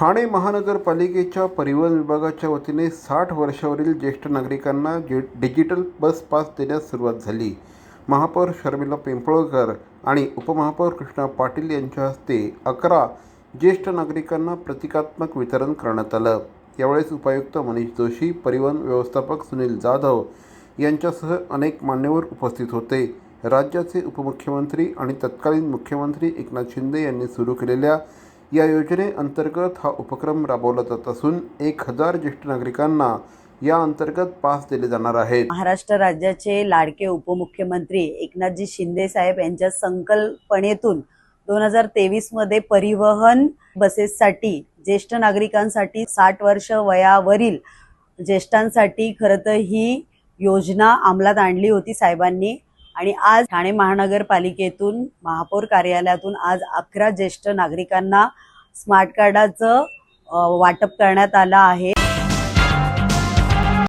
ठाणे महानगरपालिकेच्या परिवहन विभागाच्या वतीने 60 वर्षावरील ज्येष्ठ नागरिकांना डिजिटल बस पास देण्यास सुरुवात झाली। महापौर शर्मिला पिंपळकर आणि उपमहापौर कृष्णा पाटील यांच्या हस्ते 11 ज्येष्ठ नागरिकांना प्रतिकात्मक वितरण करण्यात आलं। यावेळेस उपायुक्त मनीष जोशी, परिवहन व्यवस्थापक सुनील जाधव यांच्यासह अनेक मान्यवर उपस्थित होते। राज्याचे उपमुख्यमंत्री आणि तत्कालीन मुख्यमंत्री एकनाथ शिंदे यांनी सुरू केलेल्या या योजनेअंतर्गत हा उपक्रम राबवला जात असून 1000 ज्येष्ठ नागरिकांना या अंतर्गत पास दिले जाणार आहेत। महाराष्ट्र राज्याचे लाडके उपमुख्यमंत्री एकनाथजी शिंदे साहेब यांच्या संकल्पनेतून 2023 मध्ये परिवहन बसेससाठी ज्येष्ठ नागरिकांसाठी 60 वर्ष वयावरील ज्येष्ठांसाठी खरं तर ही योजना अंमलात आणली होती साहेबांनी। आणि आज ठाणे महानगरपालिकेतून महापौर कार्यालयातून आज 11 ज्येष्ठ नागरिकांना स्मार्ट कार्डाचं वाटप करण्यात आलं आहे।